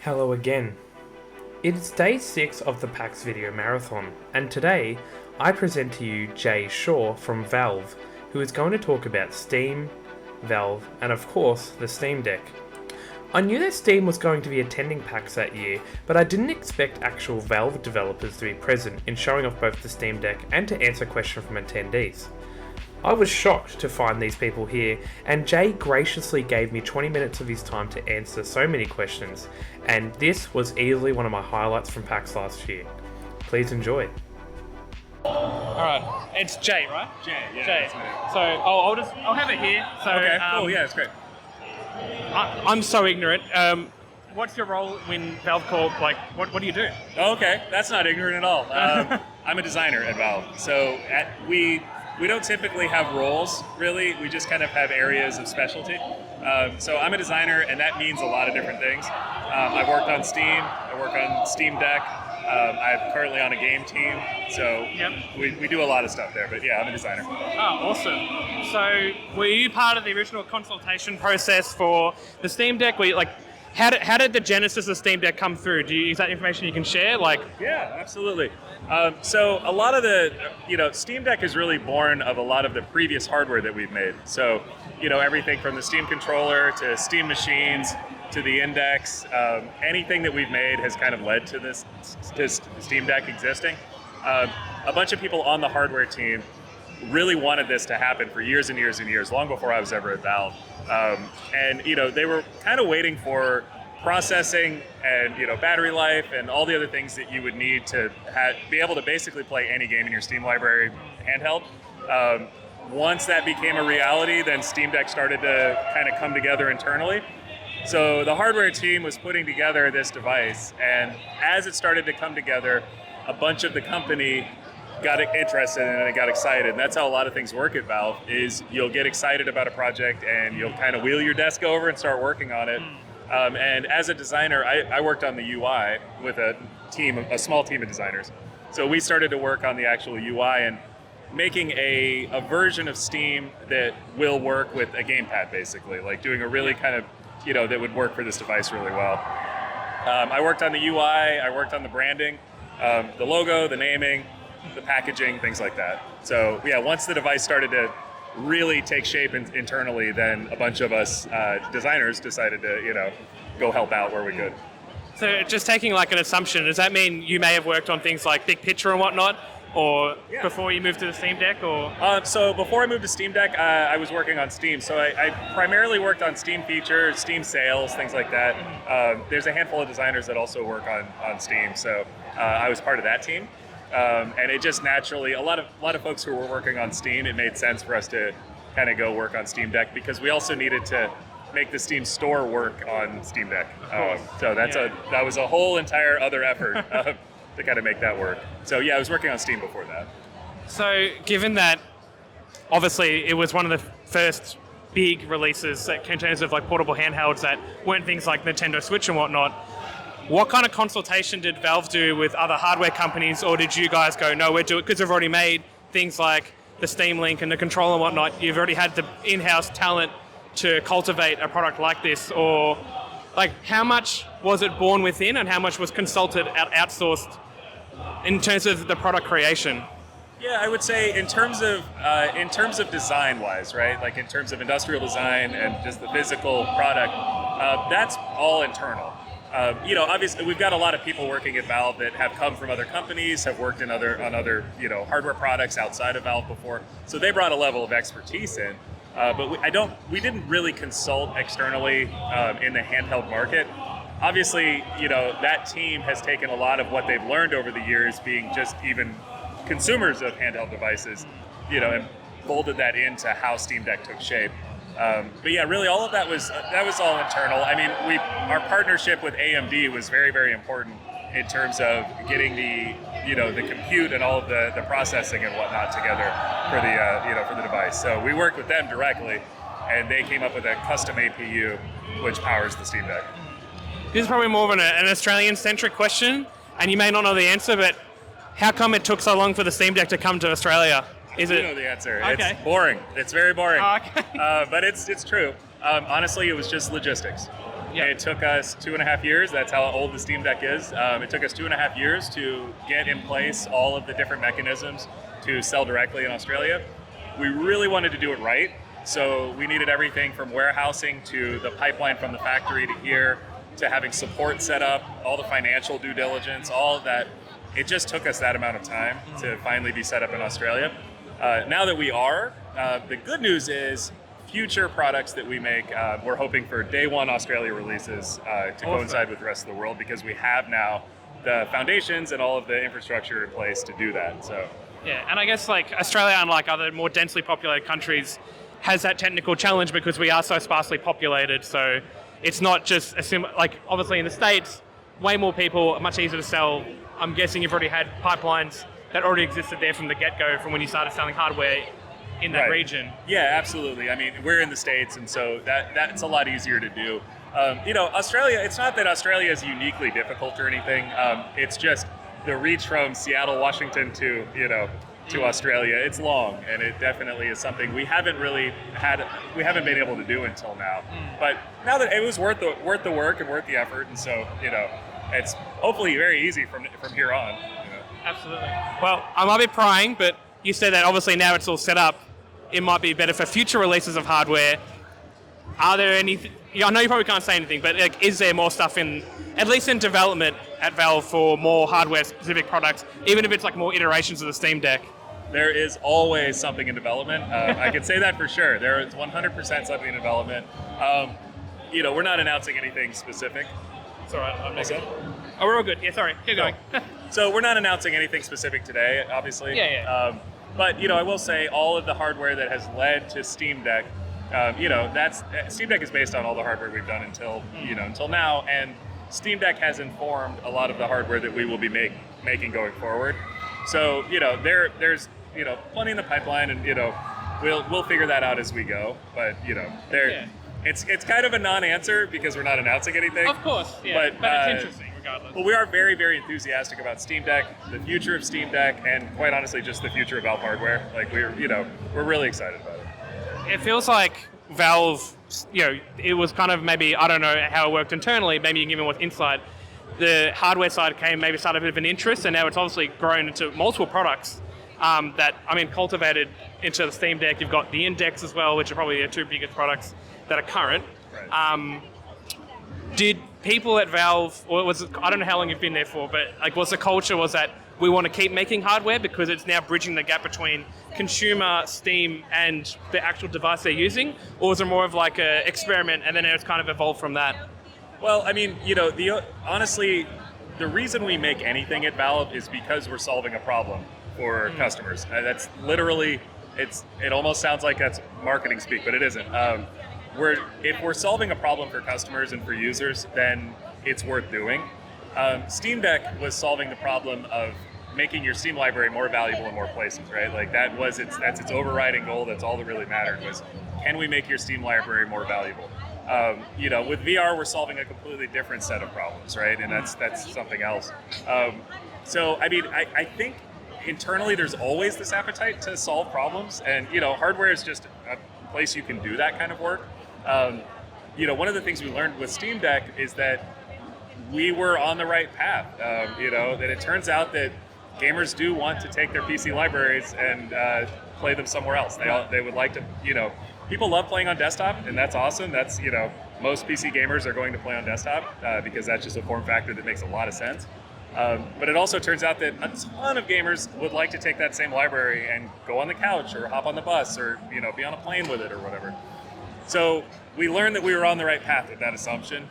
Hello again. It's day 6 of the PAX video marathon, and today I present to you Jay Shaw from Valve, who is going to talk about Steam, Valve, and of course the Steam Deck. I knew that Steam was going to be attending PAX that year, but I didn't expect actual Valve developers to be present in showing off both the Steam Deck and to answer questions from attendees. I was shocked to find these people here, and Jay graciously gave me 20 minutes of his time to answer so many questions, and this was easily one of my highlights from PAX last year. Please enjoy. Alright, it's Jay, right? Jay, yeah. Jay. So I'll have it here. So, Okay, cool, yeah, it's great. I'm so ignorant. What's your role when Valve Corp, like, what do you do? Oh, okay, that's not ignorant at all. I'm a designer at Valve, so we don't typically have roles, really. We just kind of have areas of specialty. So I'm a designer, and that means a lot of different things. I've worked on Steam, I work on Steam Deck, I'm currently on a game team, so we do a lot of stuff there, but yeah, I'm a designer. Oh, awesome. So were you part of the original consultation process for the Steam Deck? Were you, like, how did the genesis of Steam Deck come through? Is that information you can share? Yeah, absolutely. So a lot of the, Steam Deck is really born of a lot of the previous hardware that we've made. So, everything from the Steam controller to Steam machines to the Index, anything that we've made has kind of led to this Steam Deck existing. A bunch of people on the hardware team really wanted this to happen for years and years and years, long before I was ever at Valve. And they were kind of waiting for processing and battery life and all the other things that you would need to be able to basically play any game in your Steam library handheld. Once that became a reality, then Steam Deck started to kind of come together internally. So the hardware team was putting together this device, and as it started to come together, a bunch of the company got interested in it and got excited. And that's how a lot of things work at Valve, is you'll get excited about a project and you'll kind of wheel your desk over and start working on it. And as a designer, I worked on the UI with a small team of designers. So we started to work on the actual UI and making a version of Steam that will work with a gamepad, basically, like doing a really kind of, that would work for this device really well. I worked on the UI, I worked on the branding, the logo, the naming, the packaging, things like that. So yeah, once the device started to really take shape internally, then a bunch of us designers decided to, go help out where we could. So just taking like an assumption, does that mean you may have worked on things like big picture and whatnot, or before you moved to the Steam Deck, or? So before I moved to Steam Deck, I was working on Steam. So I primarily worked on Steam features, Steam sales, things like that. There's a handful of designers that also work on Steam, so I was part of that team. And it just naturally, a lot of folks who were working on Steam, it made sense for us to kind of go work on Steam Deck, because we also needed to make the Steam store work on Steam Deck. So that was a whole entire other effort to kind of make that work. So yeah, I was working on Steam before that. So given that, obviously it was one of the first big releases in terms of like portable handhelds that weren't things like Nintendo Switch and whatnot, what kind of consultation did Valve do with other hardware companies, or did you guys go, no, we're doing it because we've already made things like the Steam Link and the controller and whatnot, you've already had the in-house talent to cultivate a product like this? Or like, how much was it born within and how much was consulted outsourced in terms of the product creation? Yeah, I would say in terms of design-wise, right? Like in terms of industrial design and just the physical product, that's all internal. Obviously we've got a lot of people working at Valve that have come from other companies, have worked on other hardware products outside of Valve before, so they brought a level of expertise in. But we didn't really consult externally in the handheld market. Obviously, that team has taken a lot of what they've learned over the years, being just even consumers of handheld devices, and folded that into how Steam Deck took shape. But yeah, really all of that was all internal. I mean, our partnership with AMD was very, very important in terms of getting the compute and all of the processing and whatnot together for the device. So we worked with them directly, and they came up with a custom APU which powers the Steam Deck. This is probably more of an Australian-centric question, and you may not know the answer, but how come it took so long for the Steam Deck to come to Australia? I know the answer. Okay. It's boring. It's very boring. Oh, okay. But it's true. Honestly, it was just logistics. Yeah. It took us 2.5 years. That's how old the Steam Deck is. It took us 2.5 years to get in place all of the different mechanisms to sell directly in Australia. We really wanted to do it right. So we needed everything from warehousing to the pipeline from the factory to here, to having support set up, all the financial due diligence, all of that. It just took us that amount of time to finally be set up in Australia. Now that we are, the good news is future products that we make, we're hoping for day one Australia releases to coincide with the rest of the world, because we have now the foundations and all of the infrastructure in place to do that. So yeah, and I guess like Australia, unlike other more densely populated countries, has that technical challenge because we are so sparsely populated. So it's not just like obviously in the States, way more people, much easier to sell. I'm guessing you've already had pipelines that already existed there from the get-go, from when you started selling hardware in that region. Yeah, absolutely. I mean, we're in the States, and so that's a lot easier to do. Australia, it's not that Australia is uniquely difficult or anything. It's just the reach from Seattle, Washington to Australia, it's long, and it definitely is something we haven't been able to do until now. But now that it was worth the work and worth the effort, and so it's hopefully very easy from here on. Absolutely. Well, I might be prying, but you said that obviously now it's all set up, it might be better for future releases of hardware. Are there any? I know you probably can't say anything, but like, is there more stuff at least in development at Valve for more hardware-specific products, even if it's like more iterations of the Steam Deck? There is always something in development. I can say that for sure. There is 100% something in development. We're not announcing anything specific. It's all right. I'm okay. Oh, we're all good. Yeah, sorry. Keep going. So we're not announcing anything specific today, obviously. Yeah. But I will say all of the hardware that has led to Steam Deck, Steam Deck is based on all the hardware we've done until now, and Steam Deck has informed a lot of the hardware that we will be making going forward. So there's plenty in the pipeline, and we'll figure that out as we go. But it's kind of a non-answer because we're not announcing anything. Of course, yeah. But it's interesting regardless. But we are very, very enthusiastic about Steam Deck, the future of Steam Deck, and quite honestly, just the future of Valve hardware. Like we're really excited about it. It feels like Valve, it was kind of maybe, I don't know how it worked internally, maybe you can give me more insight. The hardware side started a bit of an interest, and now it's obviously grown into multiple products cultivated into the Steam Deck. You've got the Index as well, which are probably the two biggest products that are current. Right. Did people at Valve, or I don't know how long you've been there for, but was the culture was that we want to keep making hardware because it's now bridging the gap between consumer, Steam, and the actual device they're using? Or was it more of like an experiment and then it's kind of evolved from that? Well, I mean, honestly, the reason we make anything at Valve is because we're solving a problem for customers. That's literally, it almost sounds like that's marketing speak, but it isn't. If we're solving a problem for customers and for users, then it's worth doing. Steam Deck was solving the problem of making your Steam library more valuable in more places, right? Like that's its overriding goal. That's all that really mattered was, can we make your Steam library more valuable? With VR, we're solving a completely different set of problems, right? And that's something else. So, I mean, I think internally there's always this appetite to solve problems, and hardware is just a place you can do that kind of work. One of the things we learned with Steam Deck is that we were on the right path. That it turns out that gamers do want to take their PC libraries and play them somewhere else. They would like to, people love playing on desktop, and that's awesome. That's, most PC gamers are going to play on desktop because that's just a form factor that makes a lot of sense. But it also turns out that a ton of gamers would like to take that same library and go on the couch or hop on the bus or be on a plane with it or whatever. So we learned that we were on the right path with that assumption.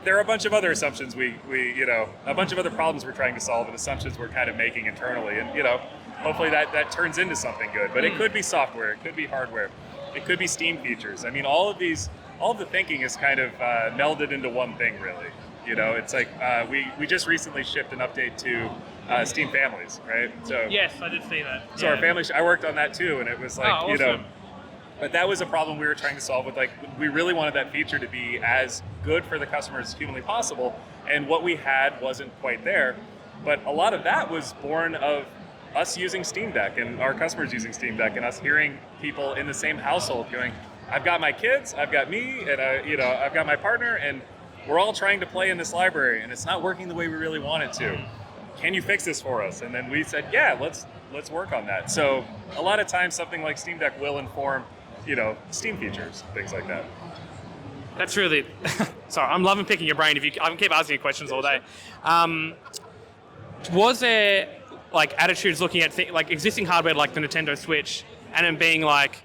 There are a bunch of other assumptions a bunch of other problems we're trying to solve and assumptions we're kind of making internally, and hopefully that turns into something good. But it could be software, it could be hardware, it could be Steam features. I mean, all of the thinking is kind of melded into one thing, really. It's like we just recently shipped an update to Steam Families, right? So yes, I did see that. So our family, I worked on that too, and it was like, awesome. But that was a problem we were trying to solve with, we really wanted that feature to be as good for the customer as humanly possible, and what we had wasn't quite there. But a lot of that was born of us using Steam Deck and our customers using Steam Deck and us hearing people in the same household going, I've got my kids, I've got me, and I've got my partner, and we're all trying to play in this library, and it's not working the way we really want it to. Can you fix this for us? And then we said, yeah, let's work on that. So a lot of times, something like Steam Deck will inform, Steam features, things like that. That's really... Sorry, I'm loving picking your brain. I can keep asking you questions all day. Was there attitudes looking at existing hardware like the Nintendo Switch and then being like,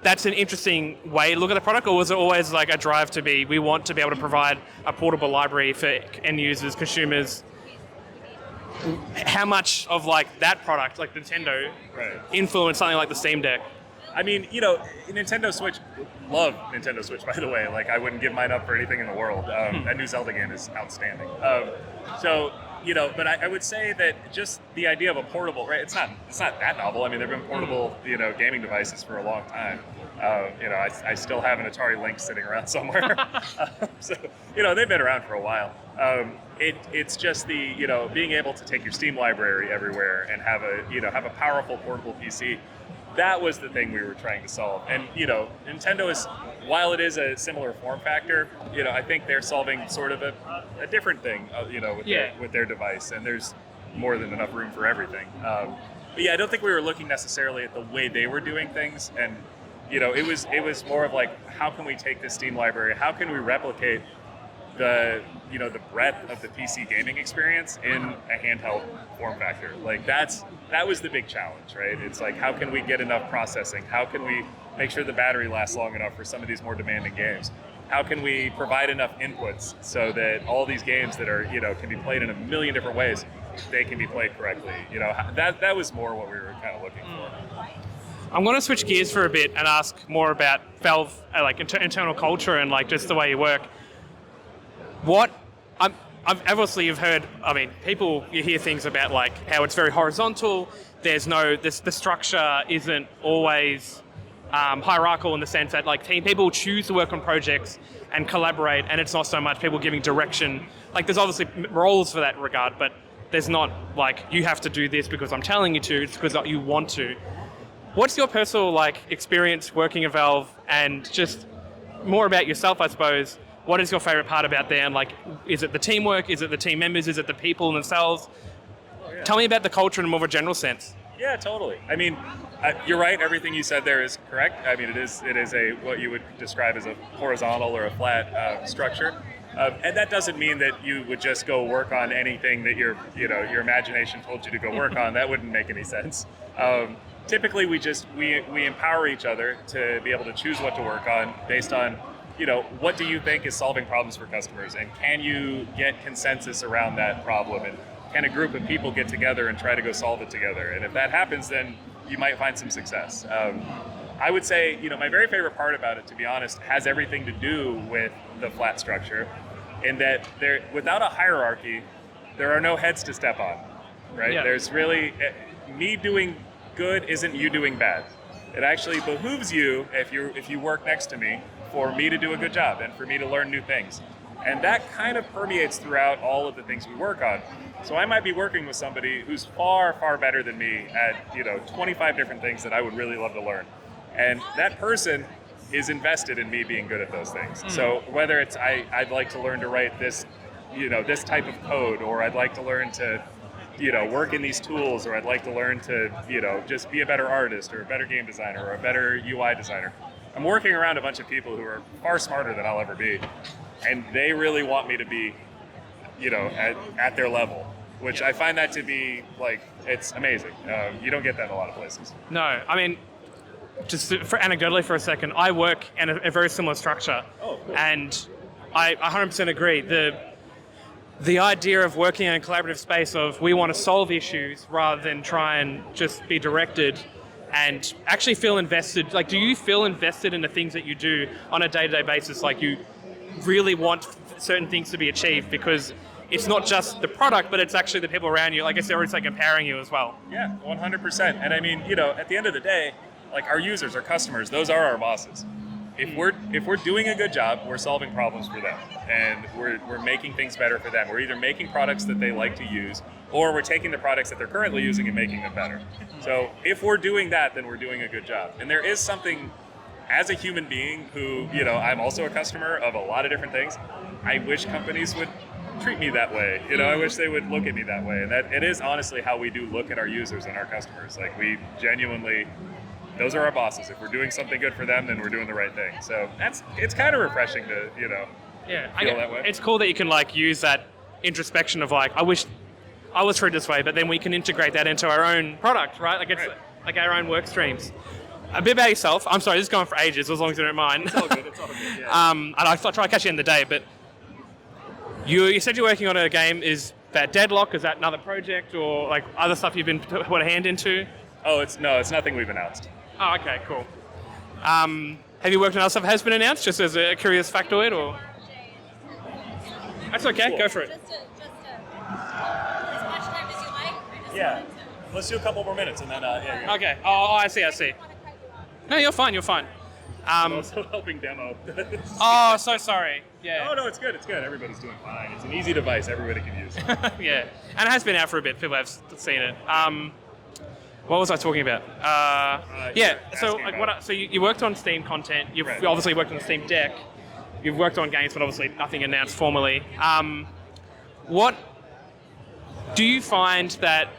that's an interesting way to look at the product, or was it always a drive to be, we want to be able to provide a portable library for end users, consumers? How much of that product, like Nintendo, influenced something like the Steam Deck? I mean, Nintendo Switch, love Nintendo Switch, by the way. I wouldn't give mine up for anything in the world. That new Zelda game is outstanding. But I would say that just the idea of a portable, right? It's not that novel. I mean, there've been portable, gaming devices for a long time. I still have an Atari Lynx sitting around somewhere. So they've been around for a while. It's just the being able to take your Steam library everywhere and have a powerful portable PC. That was the thing we were trying to solve. And Nintendo is, while it is a similar form factor, I think they're solving sort of a different thing, with their device. And there's more than enough room for everything. But yeah, I don't think we were looking necessarily at the way they were doing things. And it was more of how can we take this Steam library? How can we replicate the breadth of the PC gaming experience in a handheld form factor? That was the big challenge, right? It's how can we get enough processing? How can we make sure the battery lasts long enough for some of these more demanding games? How can we provide enough inputs so that all these games that are can be played in a million different ways, they can be played correctly? That was more what we were kind of looking for. I'm going to switch gears for a bit and ask more about Valve, internal culture and just the way you work. Obviously you've heard, people, you hear things about how it's very horizontal. There's the structure isn't always hierarchical in the sense that people choose to work on projects and collaborate, and it's not so much people giving direction. There's obviously roles for that regard, but there's not you have to do this because I'm telling you to, it's because you want to. What's your personal experience working at Valve, and just more about yourself, I suppose? What is your favorite part about there? And is it the teamwork? Is it the team members? Is it the people themselves? Oh, yeah. Tell me about the culture in more of a general sense. Yeah, totally. I mean, you're right. Everything you said there is correct. I mean, it is a what you would describe as a horizontal or a flat structure, and that doesn't mean that you would just go work on anything that your imagination told you to go work on. That wouldn't make any sense. Typically, we empower each other to be able to choose what to work on based on what do you think is solving problems for customers, and can you get consensus around that problem, and can a group of people get together and try to go solve it together? And if that happens, then you might find some success. I would say, my very favorite part about it, to be honest, has everything to do with the flat structure, in that without a hierarchy, there are no heads to step on, right? Yeah. There's really, me doing good isn't you doing bad. It actually behooves you, if you work next to me, for me to do a good job and for me to learn new things. And that kind of permeates throughout all of the things we work on. So I might be working with somebody who's far, far better than me at 25 different things that I would really love to learn. And that person is invested in me being good at those things. Mm. So whether it's I'd like to learn to write this, this type of code, or I'd like to learn to work in these tools, or I'd like to learn to, just be a better artist or a better game designer or a better UI designer. I'm working around a bunch of people who are far smarter than I'll ever be, and they really want me to be, at their level, which I find that to be it's amazing. You don't get that in a lot of places. No, I mean, just anecdotally for a second, I work in a very similar structure. Oh, cool. And I 100% agree. The idea of working in a collaborative space of we want to solve issues rather than try and just be directed and actually feel invested. Do you feel invested in the things that you do on a day-to-day basis? You really want certain things to be achieved because it's not just the product, but it's actually the people around you. I guess they're always empowering you as well. Yeah, 100%. And I mean, at the end of the day, our users, our customers, those are our bosses. If we're doing a good job, we're solving problems for them, and we're making things better for them. We're either making products that they like to use, or we're taking the products that they're currently using and making them better. So if we're doing that, then we're doing a good job. And there is something as a human being who, I'm also a customer of a lot of different things, I wish companies would treat me that way. I wish they would look at me that way. And that it is honestly how we do look at our users and our customers. Like, we genuinely, those are our bosses. If we're doing something good for them, then we're doing the right thing. So it's kind of refreshing to, feel that way. It's cool that you can like use that introspection of like, I wish I was treated this way, but then we can integrate that into our own product, right? Like it's like our own work streams. A bit about yourself. I'm sorry, this is going for ages, as long as you don't mind. It's all good. Yeah. And I'll try to catch you in the day, but you said you're working on a game. Is that Deadlock? Is that another project or like other stuff you've been put a hand into? Oh, it's nothing we've announced. Oh, okay, cool. Have you worked on other stuff that has been announced, just as a curious factoid, or? That's okay, cool. Go for it. Just as much time as you like. Yeah. Let's do a couple more minutes and then, yeah. Okay. Oh, I see. No, you're fine. I'm also helping demo. Oh, so sorry. Yeah. Oh, no, it's good. Everybody's doing fine. It's an easy device everybody can use. Yeah. And it has been out for a bit. People have seen it. What was I talking about? Yeah. So, like, so you worked on Steam content. You've obviously worked on the Steam Deck. You've worked on games, but obviously nothing announced formally. What do you find that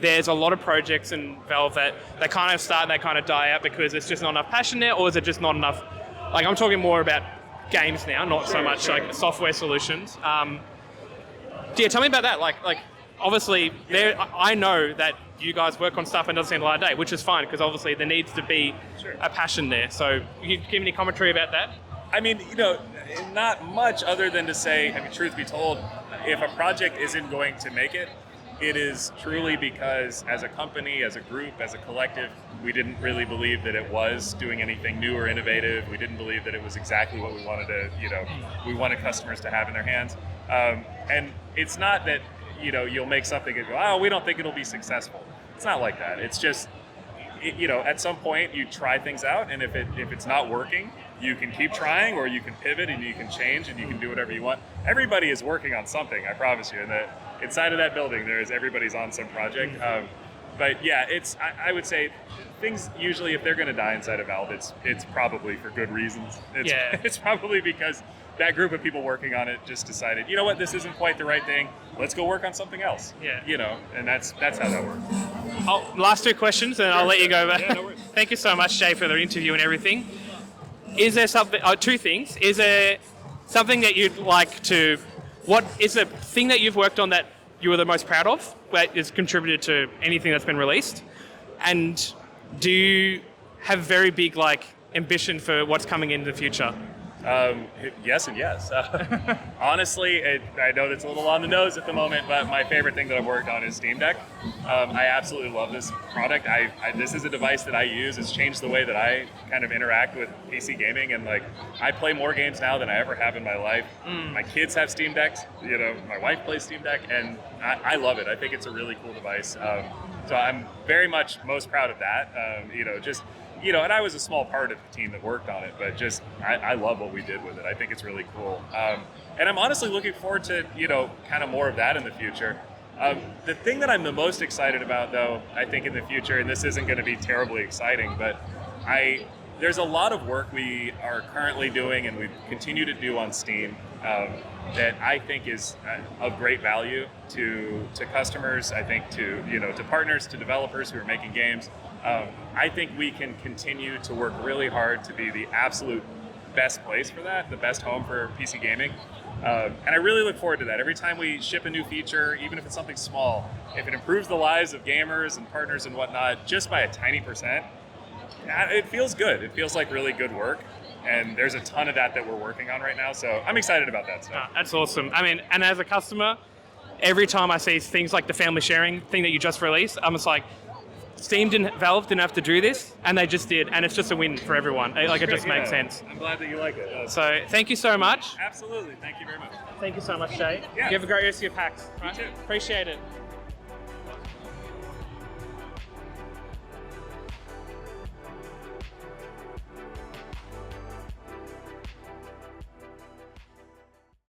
there's a lot of projects in Valve that they kind of start and they kind of die out because there's just not enough passion there, or is it just not enough? Like, I'm talking more about games now, not so much like software solutions. Yeah, tell me about that. Like obviously, I know that you guys work on stuff and it doesn't seem like a day, which is fine because obviously there needs to be a passion there. So, you give any commentary about that? I mean, not much other than to say, truth be told, if a project isn't going to make it, it is truly because as a company, as a group, as a collective, we didn't really believe that it was doing anything new or innovative. We didn't believe that it was exactly what we wanted to, we wanted customers to have in their hands. And it's not that, you'll make something and go, oh, we don't think it'll be successful. It's not like that. It's just, at some point you try things out, and if it's not working, you can keep trying, or you can pivot and you can change and you can do whatever you want. Everybody is working on something, I promise you. And inside of that building, everybody's on some project. But yeah, I would say things usually, if they're going to die inside of Valve, it's probably for good reasons. It's probably because that group of people working on it just decided, you know what, this isn't quite the right thing. Let's go work on something else. Yeah. And that's how that works. Last two questions, and I'll let you go back. Yeah, no worries. Thank you so much, Jay, for the interview and everything. Is there something? Two things. Is there something that you'd like to? What is the thing that you've worked on that you were the most proud of, that has contributed to anything that's been released? And do you have very big ambition for what's coming in the future? Yes and yes. Honestly, I know that's a little on the nose at the moment, but my favorite thing that I've worked on is Steam Deck. I absolutely love this product. This is a device that I use. It's changed the way that I kind of interact with PC gaming, and I play more games now than I ever have in my life. My kids have Steam Decks. My wife plays Steam Deck, and I love it. I think it's a really cool device. So I'm very much most proud of that. And I was a small part of the team that worked on it, but just, I love what we did with it. I think it's really cool. And I'm honestly looking forward to, kind of more of that in the future. The thing that I'm the most excited about, though, I think in the future, and this isn't going to be terribly exciting, but there's a lot of work we are currently doing and we continue to do on Steam that I think is of great value to customers, I think to partners, to developers who are making games. I think we can continue to work really hard to be the absolute best place for that, the best home for PC gaming. And I really look forward to that. Every time we ship a new feature, even if it's something small, if it improves the lives of gamers and partners and whatnot, just by a tiny %, it feels good. It feels like really good work. And there's a ton of that we're working on right now. So I'm excited about that stuff. That's awesome. I mean, and as a customer, every time I see things like the family sharing thing that you just released, I'm just like, Valve didn't have to do this, and they just did, and it's just a win for everyone. It just makes sense. I'm glad that you like it. So thank you so much. Absolutely. Thank you very much. Thank you so much, Jay. Yeah. You have a great rest of your PAX. You too. Appreciate it.